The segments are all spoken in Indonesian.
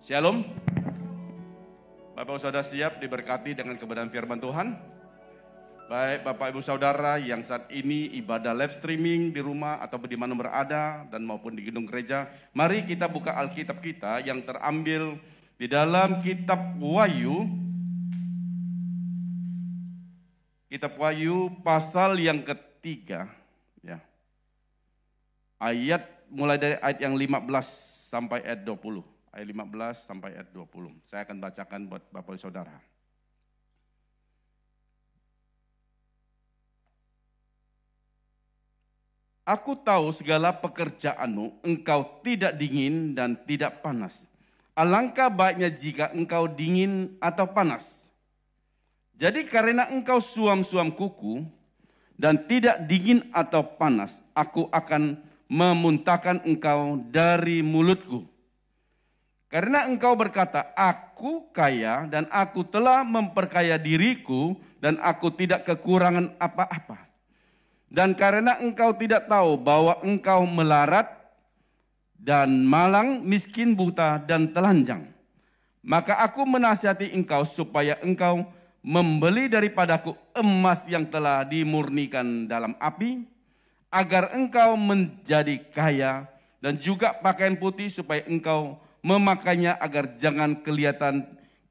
Shalom. Bapak Ibu Saudara siap diberkati dengan kebenaran firman Tuhan? Baik Bapak Ibu Saudara yang saat ini ibadah live streaming di rumah atau di mana berada dan maupun di gedung gereja, mari kita buka Alkitab kita yang terambil di dalam kitab Wahyu. Kitab Wahyu pasal yang ketiga, ya. Mulai dari ayat yang 15 sampai ayat 20. Ayat 15 sampai ayat 20. Saya akan bacakan buat Bapak dan Saudara. Aku tahu segala pekerjaanmu, engkau tidak dingin dan tidak panas. Alangkah baiknya jika engkau dingin atau panas. Jadi karena engkau suam-suam kuku dan tidak dingin atau panas, aku akan memuntahkan engkau dari mulutku. Karena engkau berkata, aku kaya dan aku telah memperkaya diriku dan aku tidak kekurangan apa-apa. Dan karena engkau tidak tahu bahwa engkau melarat dan malang, miskin, buta, dan telanjang, maka aku menasihati engkau supaya engkau membeli daripadaku emas yang telah dimurnikan dalam api, agar engkau menjadi kaya, dan juga pakaian putih supaya engkau memakainya agar jangan kelihatan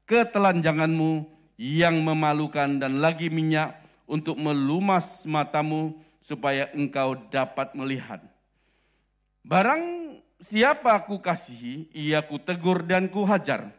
ketelanjanganmu yang memalukan, dan lagi minyak untuk melumas matamu supaya engkau dapat melihat. Barang siapa ku kasihi, ia ku tegur dan ku hajar.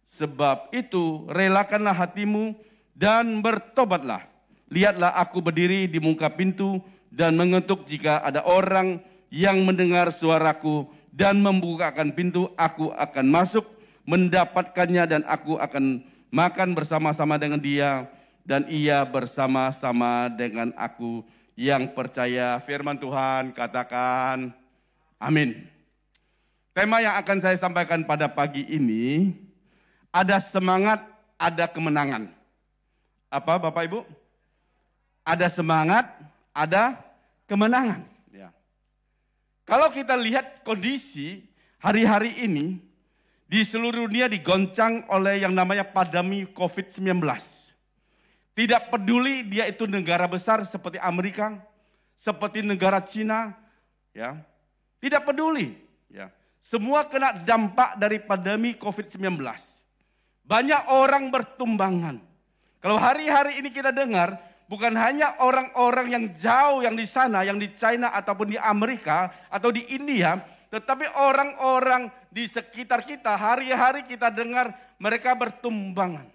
Sebab itu relakanlah hatimu dan bertobatlah. Lihatlah aku berdiri di muka pintu dan mengetuk. Jika ada orang yang mendengar suaraku dan membukakan pintu, aku akan masuk mendapatkannya dan aku akan makan bersama-sama dengan dia dan ia bersama-sama dengan aku. Yang percaya firman Tuhan katakan amin. Tema yang akan saya sampaikan pada pagi ini, ada semangat, ada kemenangan. Apa Bapak Ibu? Ada semangat, ada kemenangan. Ya. Kalau kita lihat kondisi hari-hari ini, di seluruh dunia digoncang oleh yang namanya pandemi COVID-19. Tidak peduli dia itu negara besar seperti Amerika, seperti negara Cina, ya. Tidak peduli, ya. Semua kena dampak dari pandemi COVID-19. Banyak orang bertumbangan. Kalau hari-hari ini kita dengar, bukan hanya orang-orang yang jauh yang di sana, yang di China ataupun di Amerika atau di India, tetapi orang-orang di sekitar kita, hari-hari kita dengar mereka bertumbangan.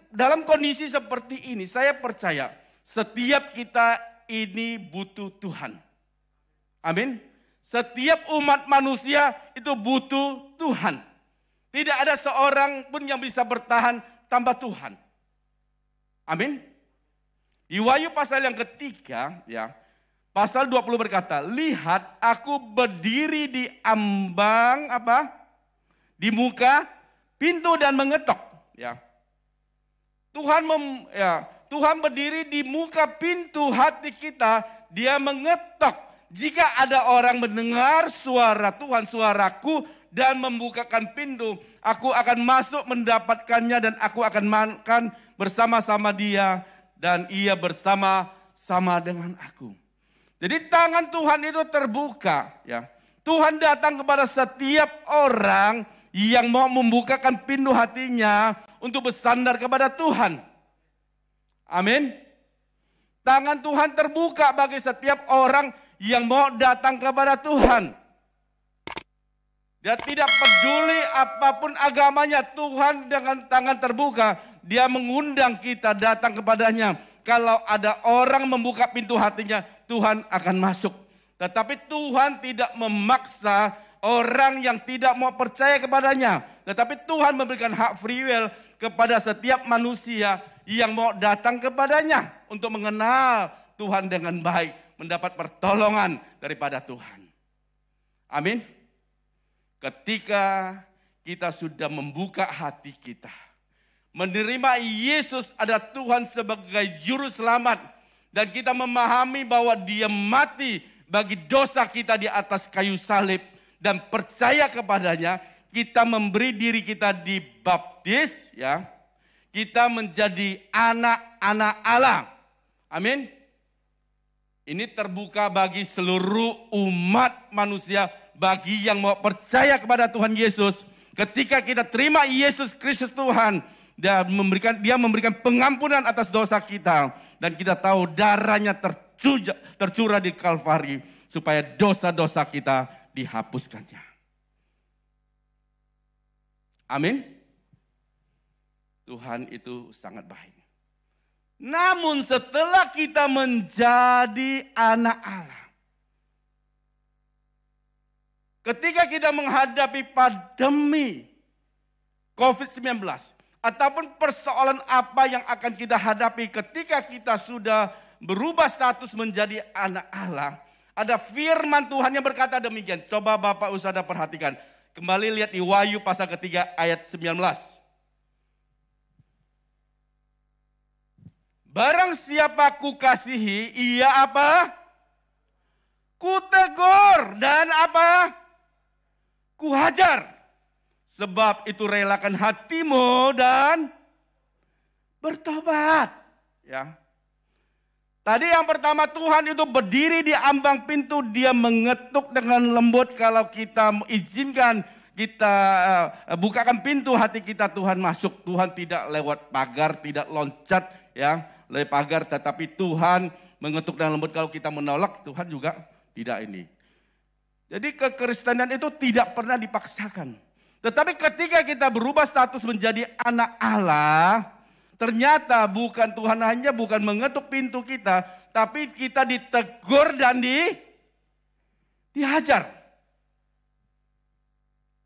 Dalam kondisi seperti ini, saya percaya setiap kita ini butuh Tuhan. Amin. Setiap umat manusia itu butuh Tuhan. Tidak ada seorang pun yang bisa bertahan tanpa Tuhan. Amin. Di Wahyu pasal yang ketiga, ya, pasal 20 berkata, lihat aku berdiri di ambang apa? Di muka pintu dan mengetok, ya. Tuhan berdiri di muka pintu hati kita, dia mengetok. Jika ada orang mendengar suara Tuhan, suaraku, dan membukakan pintu, aku akan masuk mendapatkannya dan aku akan makan bersama-sama dia dan ia bersama-sama dengan aku. Jadi tangan Tuhan itu terbuka, ya. Tuhan datang kepada setiap orang yang mau membukakan pintu hatinya untuk bersandar kepada Tuhan. Amin. Tangan Tuhan terbuka bagi setiap orang yang mau datang kepada Tuhan. Dia tidak peduli apapun agamanya, Tuhan dengan tangan terbuka, dia mengundang kita datang kepadanya. Kalau ada orang membuka pintu hatinya, Tuhan akan masuk. Tetapi Tuhan tidak memaksa orang yang tidak mau percaya kepadanya. Tetapi Tuhan memberikan hak free will kepada setiap manusia yang mau datang kepadanya untuk mengenal Tuhan dengan baik, mendapat pertolongan daripada Tuhan. Amin. Ketika kita sudah membuka hati kita, menerima Yesus ada Tuhan sebagai juru selamat, dan kita memahami bahwa dia mati bagi dosa kita di atas kayu salib, dan percaya kepadanya, kita memberi diri kita dibaptis, ya, kita menjadi anak-anak Allah. Amin. Ini terbuka bagi seluruh umat manusia, bagi yang mau percaya kepada Tuhan Yesus. Ketika kita terima Yesus Kristus Tuhan, Dia memberikan pengampunan atas dosa kita, dan kita tahu darahnya tercurah di Kalvari supaya dosa-dosa kita dihapuskannya. Amin. Tuhan itu sangat baik. Namun setelah kita menjadi anak Allah, ketika kita menghadapi pandemi COVID-19 ataupun persoalan apa yang akan kita hadapi ketika kita sudah berubah status menjadi anak Allah, ada firman Tuhan yang berkata demikian. Coba Bapak Usada perhatikan. Kembali lihat di Wahyu pasal ketiga ayat 19. Barang siapa kukasihi, ia apa? Kutegur dan apa? Kuhajar. Sebab itu relakan hatimu dan bertobat. Ya. Tadi yang pertama, Tuhan itu berdiri di ambang pintu, Dia mengetuk dengan lembut. Kalau kita izinkan, kita bukakan pintu hati kita, Tuhan masuk. Tuhan tidak lewat pagar, tidak loncat ya lewat pagar, tetapi Tuhan mengetuk dengan lembut. Kalau kita menolak, Tuhan juga tidak ini. Jadi kekristenan itu tidak pernah dipaksakan. Tetapi ketika kita berubah status menjadi anak Allah, ternyata Tuhan hanya bukan mengetuk pintu kita, tapi kita ditegur dan dihajar.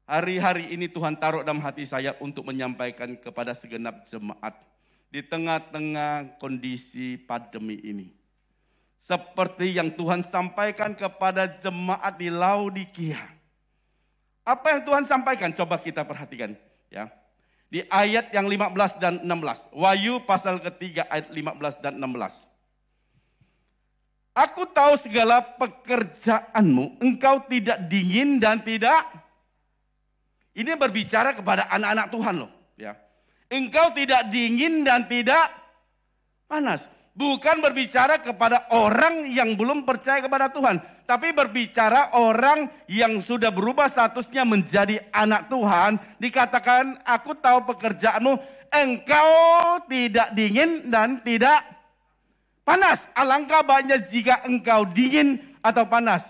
Hari-hari ini Tuhan taruh dalam hati saya untuk menyampaikan kepada segenap jemaat di tengah-tengah kondisi pandemi ini. Seperti yang Tuhan sampaikan kepada jemaat di Laodikia. Apa yang Tuhan sampaikan? Coba kita perhatikan ya. Di ayat yang 15 dan 16. Wahyu pasal ketiga ayat 15 dan 16. Aku tahu segala pekerjaanmu, engkau tidak dingin dan tidak. Ini berbicara kepada anak-anak Tuhan loh. Ya. Engkau tidak dingin dan tidak panas. Bukan berbicara kepada orang yang belum percaya kepada Tuhan. Tapi berbicara orang yang sudah berubah statusnya menjadi anak Tuhan. Dikatakan, aku tahu pekerjaanmu, engkau tidak dingin dan tidak panas. Alangkah baiknya jika engkau dingin atau panas.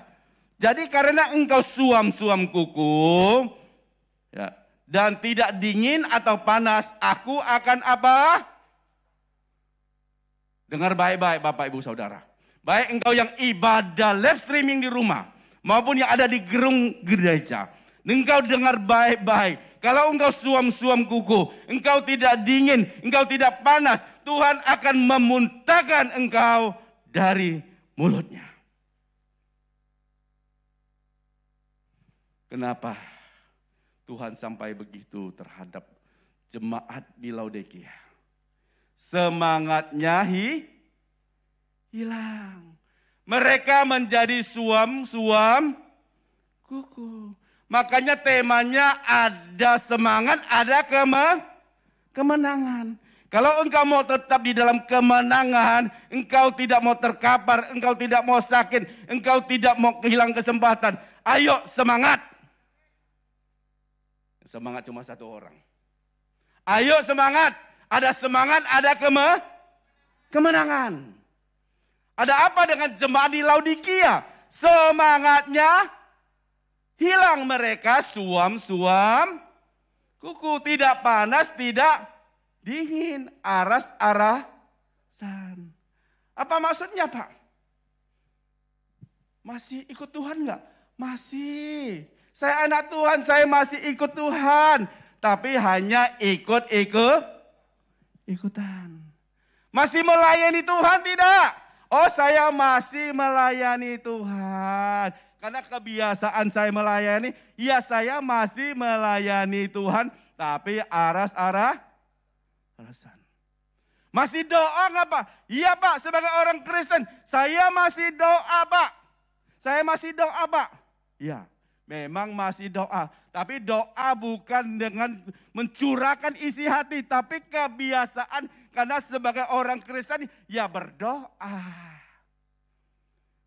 Jadi karena engkau suam-suam kuku, ya, dan tidak dingin atau panas, aku akan apa? Dengar baik-baik Bapak Ibu Saudara. Baik engkau yang ibadah live streaming di rumah, maupun yang ada di gerung gereja. Engkau dengar baik-baik. Kalau engkau suam-suam kuku, engkau tidak dingin, engkau tidak panas, Tuhan akan memuntahkan engkau dari mulutnya. Kenapa Tuhan sampai begitu terhadap jemaat di Laodikia? Semangatnya hilang. Mereka menjadi suam-suam kuku. Makanya temanya ada semangat, ada kemenangan. Kalau engkau mau tetap di dalam kemenangan, engkau tidak mau terkapar, engkau tidak mau sakit, engkau tidak mau kehilangan kesempatan. Ayo semangat. Semangat cuma satu orang. Ayo semangat. Ada semangat, ada kemenangan. Ada apa dengan jemaat di Laodikia? Semangatnya hilang, mereka suam-suam kuku, tidak panas, tidak dingin, aras-arasan. Apa maksudnya Pak? Masih ikut Tuhan enggak? Masih. Saya anak Tuhan, saya masih ikut Tuhan. Tapi hanya ikutan. Masih melayani Tuhan tidak? Oh saya masih melayani Tuhan. Karena kebiasaan saya melayani, ya saya masih melayani Tuhan. Tapi arasan. Masih doa nggak Pak? Iya Pak, sebagai orang Kristen, saya masih doa Pak. Saya masih doa Pak. Ya, Memang masih doa, tapi doa bukan dengan mencurahkan isi hati, tapi kebiasaan karena sebagai orang Kristen ya berdoa.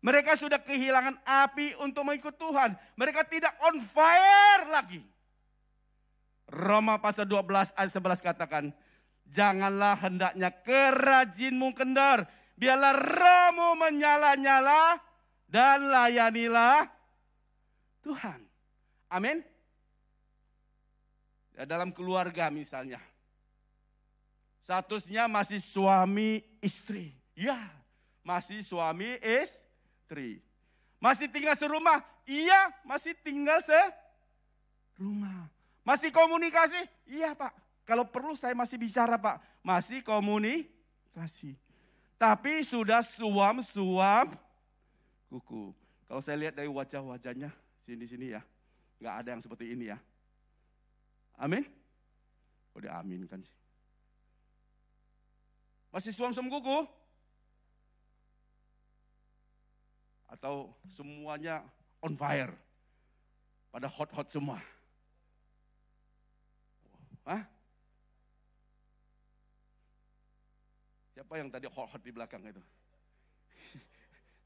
Mereka sudah kehilangan api untuk mengikut Tuhan. Mereka tidak on fire lagi. Roma pasal 12 ayat 11 katakan, janganlah hendaknya kerajinmu kendor, biarlah rohmu menyala-nyala dan layanilah Tuhan. Amin. Ya, dalam keluarga misalnya, statusnya masih suami istri. Ya, masih suami istri. Masih tinggal serumah? Iya, masih tinggal serumah. Masih komunikasi? Iya Pak. Kalau perlu saya masih bicara Pak. Masih komunikasi. Tapi sudah suam-suam kuku. Kalau saya lihat dari wajah-wajahnya, sini-sini ya. Enggak ada yang seperti ini ya. Amin? Kok diaminkan sih? Masih suam-suam kuku? Atau semuanya on fire? Pada hot-hot semua? Hah? Siapa yang tadi hot-hot di belakang itu?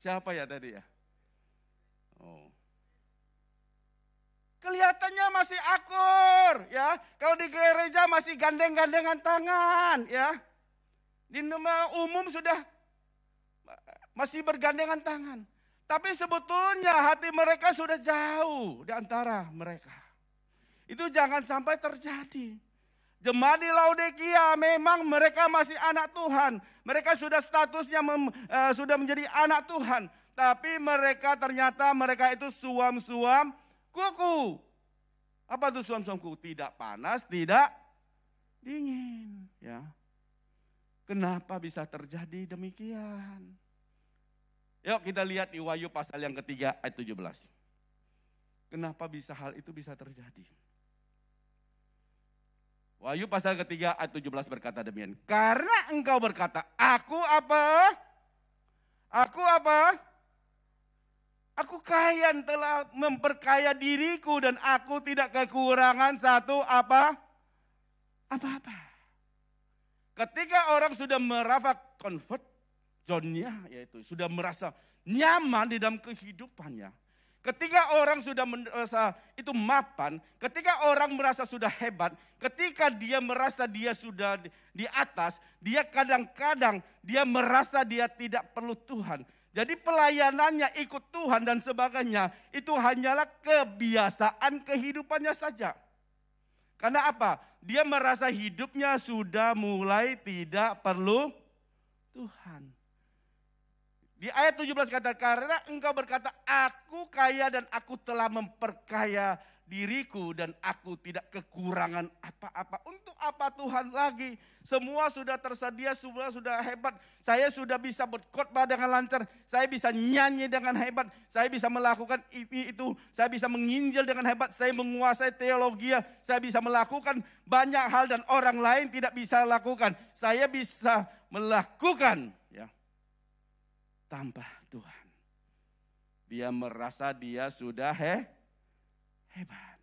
Siapa ya tadi ya? Oh. Kelihatannya masih akur ya. Kalau di gereja masih gandeng-gandengan tangan ya. Di umum sudah masih bergandengan tangan. Tapi sebetulnya hati mereka sudah jauh di antara mereka. Itu jangan sampai terjadi. Jemaat di Laodikia memang mereka masih anak Tuhan. Mereka sudah statusnya sudah menjadi anak Tuhan. Tapi mereka ternyata mereka itu suam-suam kuku. Apa itu suam-suam kuku? Tidak panas, tidak dingin. Ya. Kenapa bisa terjadi demikian? Yuk kita lihat di Wahyu pasal yang ketiga ayat 17. Kenapa bisa hal itu bisa terjadi? Wahyu pasal ketiga ayat 17 berkata demikian. Karena engkau berkata, aku apa? Aku apa? Aku kaya telah memperkaya diriku dan aku tidak kekurangan satu apa-apa. Ketika orang sudah merasa comfort zone-nya, yaitu sudah merasa nyaman di dalam kehidupannya. Ketika orang sudah merasa itu mapan, ketika orang merasa sudah hebat, ketika dia merasa dia sudah di atas, dia kadang-kadang dia merasa dia tidak perlu Tuhan. Jadi pelayanannya ikut Tuhan dan sebagainya itu hanyalah kebiasaan kehidupannya saja. Karena apa? Dia merasa hidupnya sudah mulai tidak perlu Tuhan. Di ayat 17 kata, karena engkau berkata, aku kaya dan aku telah memperkaya diriku dan aku tidak kekurangan apa-apa. Untuk apa Tuhan lagi? Semua sudah tersedia, semua sudah hebat. Saya sudah bisa berkhotbah dengan lancar. Saya bisa nyanyi dengan hebat. Saya bisa melakukan ini itu. Saya bisa menginjil dengan hebat. Saya menguasai teologi. Saya bisa melakukan banyak hal dan orang lain tidak bisa lakukan. Saya bisa melakukan ya tanpa Tuhan. Dia merasa dia sudah hebat.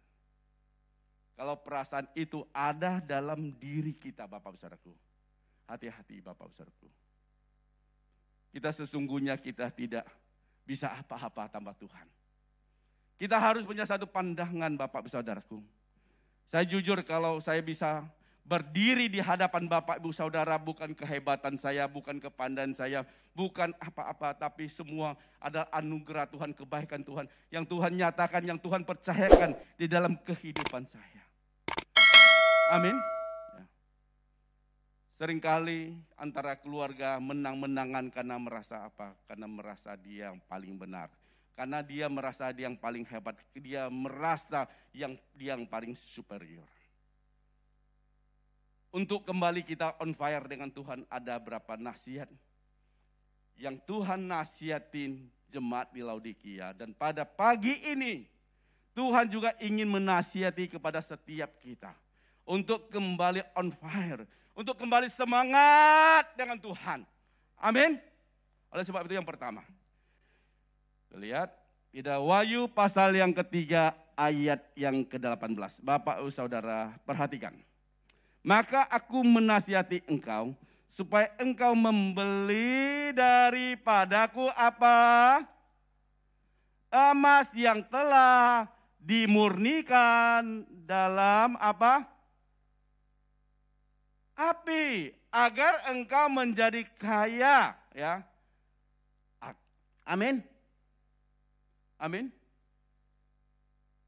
Kalau perasaan itu ada dalam diri kita Bapak Saudaraku. Hati-hati Bapak Saudaraku. Kita sesungguhnya kita tidak bisa apa-apa tanpa Tuhan. Kita harus punya satu pandangan Bapak Saudaraku. Saya jujur kalau saya bisa berdiri di hadapan Bapak Ibu Saudara bukan kehebatan saya, bukan kepandaian saya, bukan apa-apa, tapi semua adalah anugerah Tuhan, kebaikan Tuhan, yang Tuhan nyatakan, yang Tuhan percayakan di dalam kehidupan saya. Amin. Ya. Seringkali antara keluarga menang-menangan karena merasa apa? Karena merasa dia yang paling benar. Karena dia merasa dia yang paling hebat, dia merasa dia yang paling superior. Untuk kembali kita on fire dengan Tuhan, ada berapa nasihat yang Tuhan nasihatin jemaat di Laodikia. Dan pada pagi ini Tuhan juga ingin menasihati kepada setiap kita untuk kembali on fire, untuk kembali semangat dengan Tuhan. Amin. Oleh sebab itu yang pertama, lihat Ida Wahyu pasal yang ketiga ayat yang ke-18. Bapak Ibu Saudara perhatikan. Maka aku menasihati engkau supaya engkau membeli daripadaku apa? Emas yang telah dimurnikan dalam apa? Api, agar engkau menjadi kaya, ya. Amin. Amin.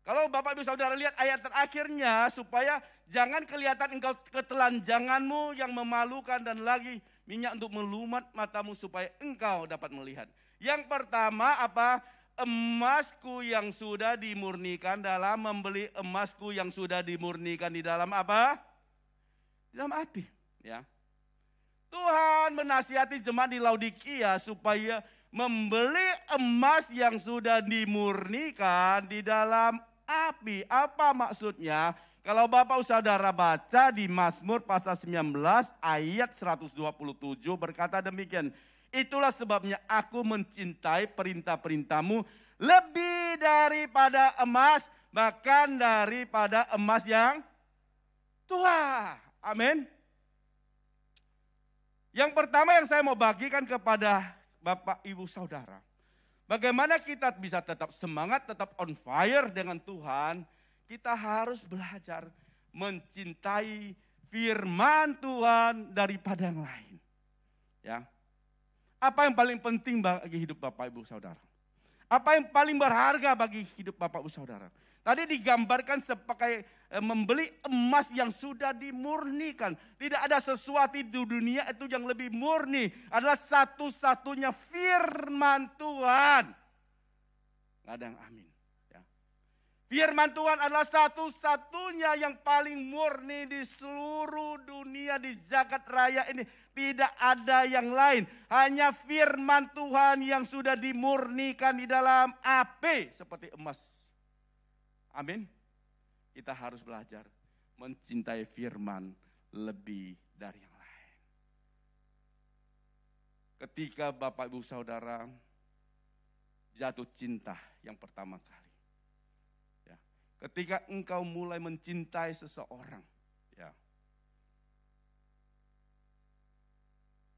Kalau Bapak Ibu Saudara lihat ayat terakhirnya, supaya jangan kelihatan engkau ketelanjanganmu yang memalukan dan lagi minyak untuk melumat matamu supaya engkau dapat melihat. Yang pertama apa? Emasku yang sudah dimurnikan dalam membeli emasku yang sudah dimurnikan di dalam apa? Di dalam api, ya. Tuhan menasihati jemaat di Laodikia supaya membeli emas yang sudah dimurnikan di dalam api. Apa maksudnya? Kalau Bapak Saudara baca di Mazmur pasal 19 ayat 127 berkata demikian. Itulah sebabnya aku mencintai perintah-perintahmu lebih daripada emas, bahkan daripada emas yang tua. Amin. Yang pertama yang saya mau bagikan kepada Bapak Ibu Saudara, bagaimana kita bisa tetap semangat, tetap on fire dengan Tuhan, kita harus belajar mencintai firman Tuhan daripada yang lain. Ya. Apa yang paling penting bagi hidup Bapak Ibu Saudara? Apa yang paling berharga bagi hidup Bapak Ibu Saudara? Tadi digambarkan sebagai membeli emas yang sudah dimurnikan. Tidak ada sesuatu di dunia itu yang lebih murni. Adalah satu-satunya firman Tuhan. Nggak ada yang amin. Ya. Firman Tuhan adalah satu-satunya yang paling murni di seluruh dunia, di jagat raya ini. Tidak ada yang lain. Hanya firman Tuhan yang sudah dimurnikan di dalam api seperti emas. Amin. Kita harus belajar mencintai firman lebih dari yang lain. Ketika Bapak Ibu Saudara jatuh cinta yang pertama kali. Ya. Ketika engkau mulai mencintai seseorang. Ya.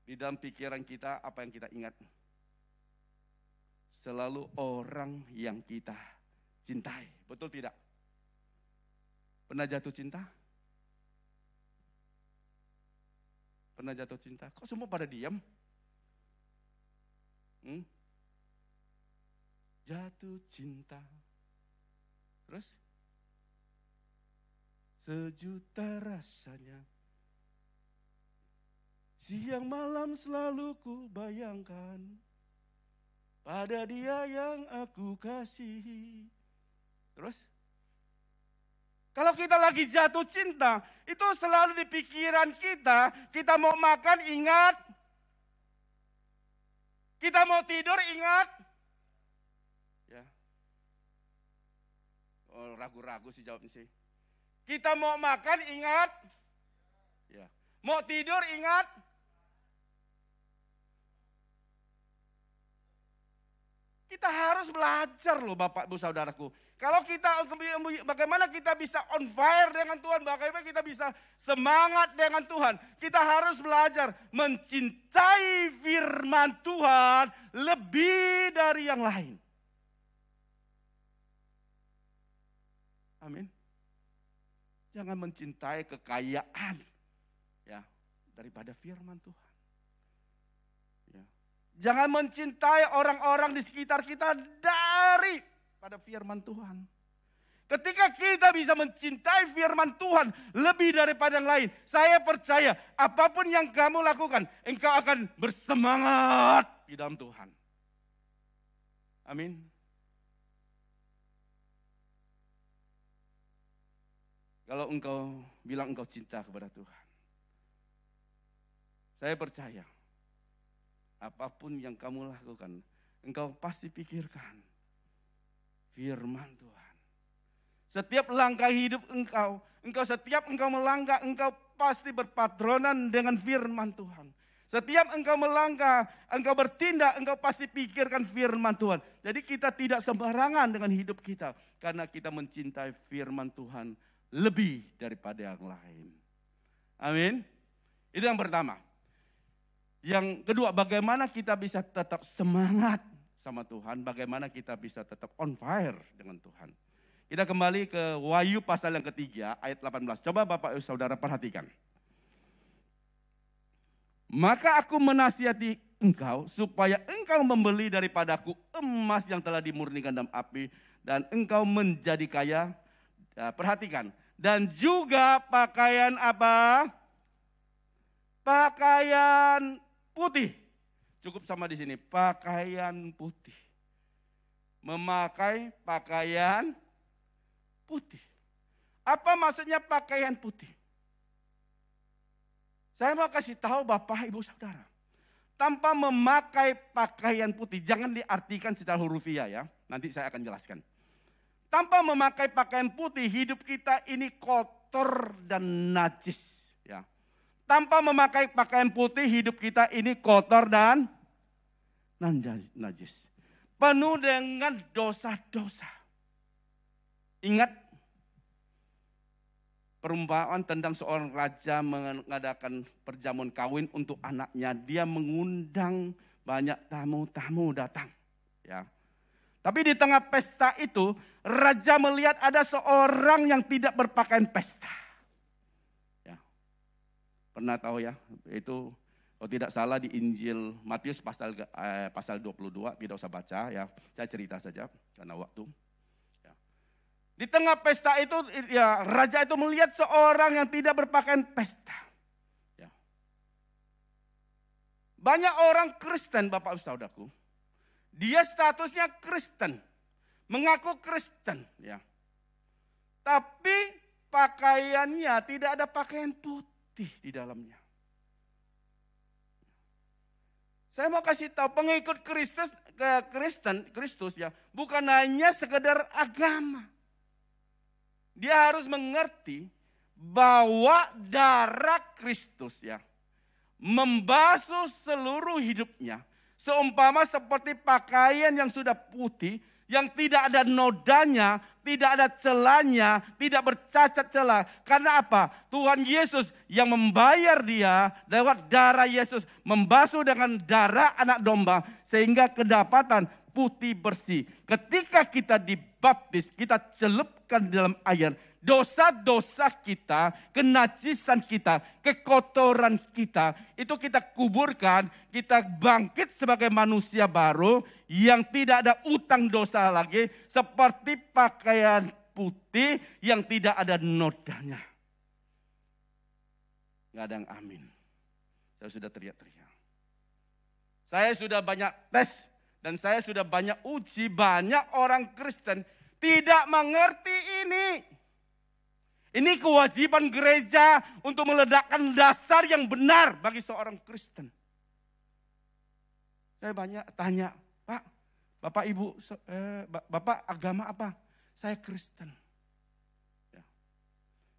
Di dalam pikiran kita apa yang kita ingat? Selalu orang yang kita cintai, betul tidak? Pernah jatuh cinta? Pernah jatuh cinta? Kok semua pada diam? Jatuh cinta. Terus? Sejuta rasanya. Siang malam selalu ku bayangkan pada dia yang aku kasihi. Terus? Kalau kita lagi jatuh cinta, itu selalu di pikiran kita. Kita mau makan, ingat. Kita mau tidur, ingat. Ya. Oh, ragu-ragu sih jawabnya sih. Kita mau makan, ingat. Ya. Mau tidur, ingat. Kita harus belajar loh Bapak Ibu Saudaraku. Kalau kita, bagaimana kita bisa on fire dengan Tuhan, bagaimana kita bisa semangat dengan Tuhan. Kita harus belajar mencintai firman Tuhan lebih dari yang lain. Amin. Jangan mencintai kekayaan ya daripada firman Tuhan. Ya. Jangan mencintai orang-orang di sekitar kita daripada firman Tuhan. Ketika kita bisa mencintai firman Tuhan lebih daripada yang lain, saya percaya apapun yang kamu lakukan, engkau akan bersemangat di dalam Tuhan. Amin. Kalau engkau bilang engkau cinta kepada Tuhan, saya percaya apapun yang kamu lakukan, engkau pasti pikirkan firman Tuhan. Setiap langkah hidup setiap engkau melangkah, engkau pasti berpatronan dengan firman Tuhan. Setiap engkau melangkah, engkau bertindak, engkau pasti pikirkan firman Tuhan. Jadi kita tidak sembarangan dengan hidup kita. Karena kita mencintai firman Tuhan lebih daripada yang lain. Amin. Itu yang pertama. Yang kedua, bagaimana kita bisa tetap semangat sama Tuhan. Bagaimana kita bisa tetap on fire dengan Tuhan. Kita kembali ke Wahyu pasal yang ketiga ayat 18. Coba Bapak Ibu Saudara perhatikan. Maka aku menasihati engkau supaya engkau membeli daripadaku emas yang telah dimurnikan dalam api dan engkau menjadi kaya. Ya, perhatikan. Dan juga pakaian apa? Pakaian putih. Cukup sama di sini, pakaian putih. Memakai pakaian putih. Apa maksudnya pakaian putih? Saya mau kasih tahu Bapak, Ibu, Saudara. Tanpa memakai pakaian putih, jangan diartikan secara hurufiah ya. Nanti saya akan jelaskan. Tanpa memakai pakaian putih, hidup kita ini kotor dan najis. Ya. Tanpa memakai pakaian putih, hidup kita ini kotor dan najis. Penuh dengan dosa-dosa. Ingat perumpamaan tentang seorang raja mengadakan perjamuan kawin untuk anaknya. Dia mengundang banyak tamu-tamu datang. Ya. Tapi di tengah pesta itu, raja melihat ada seorang yang tidak berpakaian pesta. Ya. Pernah tahu ya, itu kalau tidak salah di Injil Matius pasal 22, tidak usah baca ya. Saya cerita saja karena waktu. Di tengah pesta itu, ya, raja itu melihat seorang yang tidak berpakaian pesta. Ya. Banyak orang Kristen, Bapak Saudaraku, dia statusnya Kristen, mengaku Kristen, ya. Tapi pakaiannya tidak ada pakaian putih di dalamnya. Saya mau kasih tahu pengikut Kristus ya, bukan hanya sekedar agama. Dia harus mengerti bahwa darah Kristus ya membasuh seluruh hidupnya. Seumpama seperti pakaian yang sudah putih, yang tidak ada nodanya, tidak ada celanya, tidak bercacat celah. Karena apa? Tuhan Yesus yang membayar dia lewat darah Yesus, membasuh dengan darah anak domba sehingga kedapatan putih bersih. Ketika kita dibaptis, kita celupkan di dalam air. Dosa-dosa kita, kenajisan kita, kekotoran kita, itu kita kuburkan, kita bangkit sebagai manusia baru yang tidak ada utang dosa lagi, seperti pakaian putih yang tidak ada nodanya. Gak ada yang amin. Saya sudah teriak-teriak. Saya sudah banyak tes. Dan saya sudah banyak uji, banyak orang Kristen tidak mengerti ini. Ini kewajiban gereja untuk meledakkan dasar yang benar bagi seorang Kristen. Saya banyak tanya, Pak, Bapak Ibu, Bapak agama apa? Saya Kristen. Ya.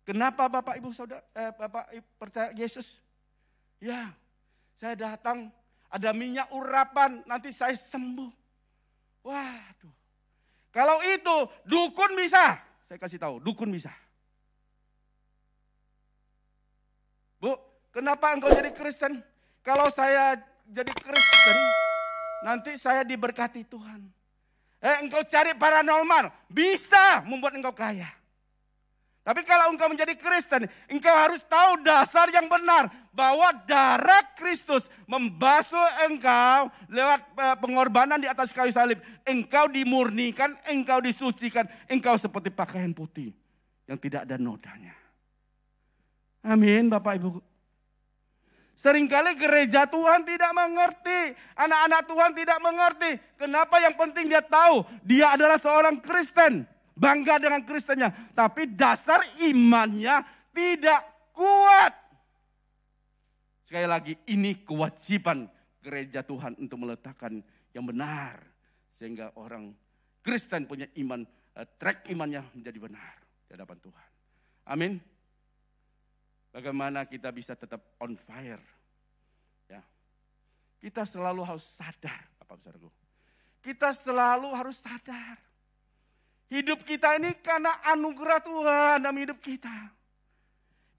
Kenapa Bapak Ibu Saudara, Bapak Ibu percaya Yesus? Ya, saya datang. Ada minyak urapan, nanti saya sembuh. Waduh. Kalau itu dukun bisa. Saya kasih tahu, dukun bisa. Bu, kenapa engkau jadi Kristen? Kalau saya jadi Kristen, nanti saya diberkati Tuhan. Engkau cari paranormal, bisa membuat engkau kaya. Tapi kalau engkau menjadi Kristen, engkau harus tahu dasar yang benar. Bahwa darah Kristus membasuh engkau lewat pengorbanan di atas kayu salib. Engkau dimurnikan, engkau disucikan. Engkau seperti pakaian putih yang tidak ada nodanya. Amin Bapak Ibu. Seringkali gereja Tuhan tidak mengerti. Anak-anak Tuhan tidak mengerti. Kenapa yang penting dia tahu dia adalah seorang Kristen. Bangga dengan Kristennya. Tapi dasar imannya tidak kuat. Sekali lagi ini kewajiban gereja Tuhan untuk meletakkan yang benar. Sehingga orang Kristen punya iman, track imannya menjadi benar di hadapan Tuhan. Amin. Bagaimana kita bisa tetap on fire. Ya. kita selalu harus sadar, Bapak Saudaraku. Kita selalu harus sadar. Hidup kita ini karena anugerah Tuhan dalam hidup kita.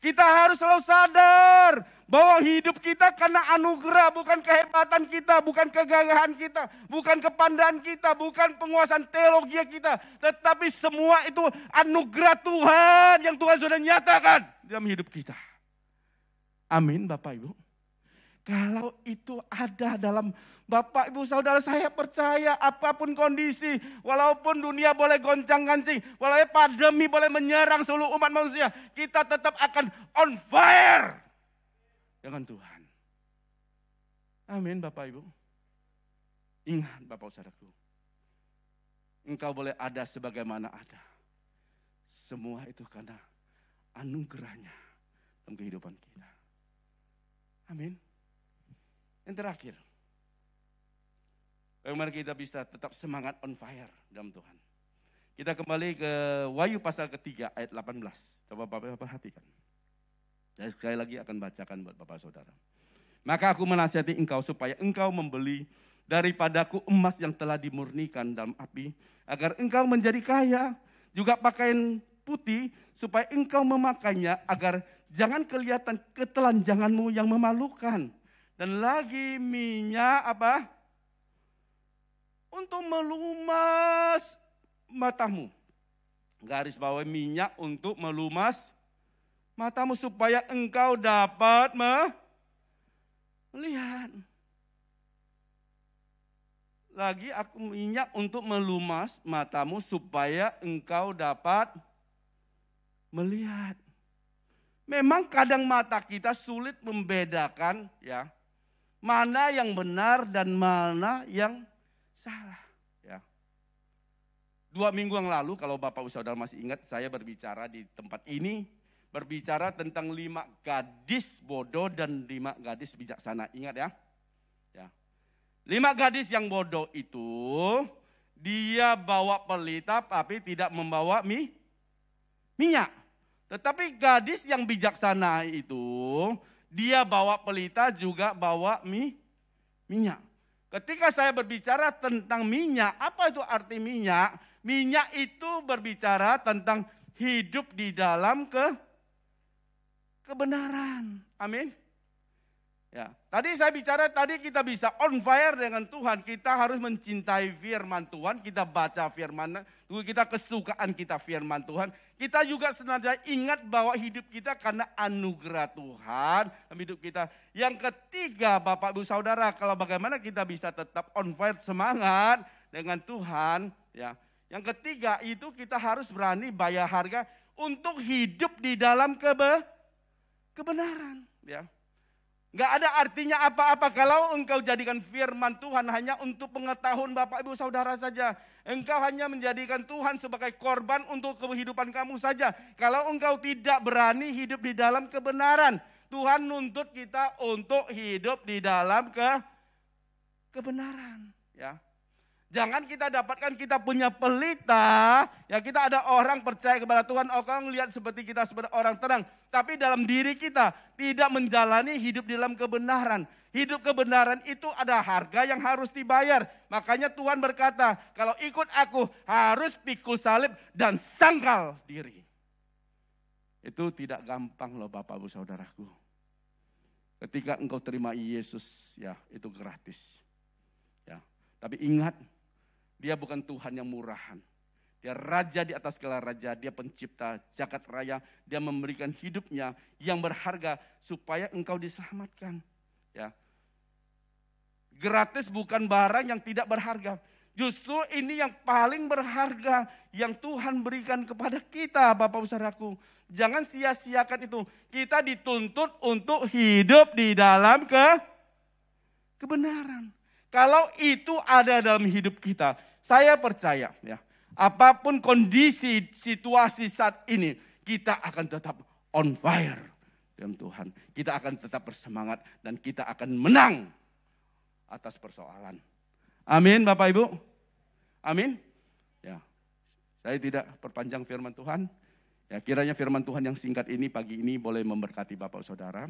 Kita harus selalu sadar bahwa hidup kita karena anugerah, bukan kehebatan kita, bukan kegagahan kita, bukan kepandaian kita, bukan penguasaan teologi kita. Tetapi semua itu anugerah Tuhan yang Tuhan sudah nyatakan dalam hidup kita. Amin Bapak Ibu. Kalau itu ada dalam Bapak Ibu Saudara, saya percaya apapun kondisi, walaupun dunia boleh goncang-gancing, walaupun pandemi boleh menyerang seluruh umat manusia, kita tetap akan on fire dengan Tuhan. Amin Bapak Ibu. Ingat Bapak Saudaraku, engkau boleh ada sebagaimana ada. Semua itu karena anugerahnya dalam kehidupan kita. Amin. Yang terakhir, bagaimana kita bisa tetap semangat on fire dalam Tuhan. Kita kembali ke Wahyu pasal ketiga ayat 18. Coba Bapak perhatikan. Saya sekali lagi akan bacakan buat Bapak Saudara. Maka aku menasihati engkau supaya engkau membeli daripadaku emas yang telah dimurnikan dalam api, agar engkau menjadi kaya, juga pakaian putih supaya engkau memakainya, agar jangan kelihatan ketelanjanganmu yang memalukan. Dan lagi minyak apa? Untuk melumas matamu. Garis bawah minyak untuk melumas matamu supaya engkau dapat melihat. Lagi aku minyak untuk melumas matamu supaya engkau dapat melihat. Memang kadang mata kita sulit membedakan ya, mana yang benar dan mana yang salah. Ya. 2 minggu yang lalu kalau Bapak Saudara masih ingat, saya berbicara di tempat ini, berbicara tentang 5 gadis bodoh dan 5 gadis bijaksana. Ingat ya? Ya. 5 gadis yang bodoh itu, dia bawa pelita tapi tidak membawa minyak. Tetapi gadis yang bijaksana itu, dia bawa pelita juga bawa minyak. Ketika saya berbicara tentang minyak, apa itu arti minyak? Minyak itu berbicara tentang hidup di dalam kebenaran. Amin. Ya, tadi saya bicara, tadi kita bisa on fire dengan Tuhan. Kita harus mencintai firman Tuhan, kita baca firman, kita kesukaan kita firman Tuhan. Kita juga senantiasa ingat bahwa hidup kita karena anugerah Tuhan dalam hidup kita. Yang ketiga Bapak Ibu Saudara, kalau bagaimana kita bisa tetap on fire semangat dengan Tuhan. Ya. Yang ketiga itu kita harus berani bayar harga untuk hidup di dalam kebenaran. Ya. Gak ada artinya apa-apa kalau engkau jadikan firman Tuhan hanya untuk pengetahuan Bapak Ibu Saudara saja. Engkau hanya menjadikan Tuhan sebagai korban untuk kehidupan kamu saja. Kalau engkau tidak berani hidup di dalam kebenaran, Tuhan nuntut kita untuk hidup di dalam kebenaran. Ya. Jangan kita dapatkan kita punya pelita, ya kita ada orang percaya kepada Tuhan, orang lihat seperti kita seperti orang terang. Tapi dalam diri kita tidak menjalani hidup dalam kebenaran. Hidup kebenaran itu ada harga yang harus dibayar. Makanya Tuhan berkata, kalau ikut aku harus pikul salib dan sangkal diri. Itu tidak gampang loh Bapak Ibu Saudaraku. Ketika engkau terima Yesus, ya itu gratis. Ya, tapi ingat, dia bukan Tuhan yang murahan. Dia raja di atas segala raja, dia pencipta jagat raya. Dia memberikan hidupnya yang berharga supaya engkau diselamatkan. Ya. Gratis bukan barang yang tidak berharga. Justru ini yang paling berharga yang Tuhan berikan kepada kita Bapak Saudaraku. Jangan sia-siakan itu. Kita dituntut untuk hidup di dalam kebenaran. Kalau itu ada dalam hidup kita, saya percaya ya, apapun kondisi situasi saat ini, kita akan tetap on fire dengan Tuhan. Kita akan tetap bersemangat dan kita akan menang atas persoalan. Amin Bapak Ibu. Amin. Ya, saya tidak perpanjang firman Tuhan. Ya, kiranya firman Tuhan yang singkat ini pagi ini boleh memberkati Bapak Saudara.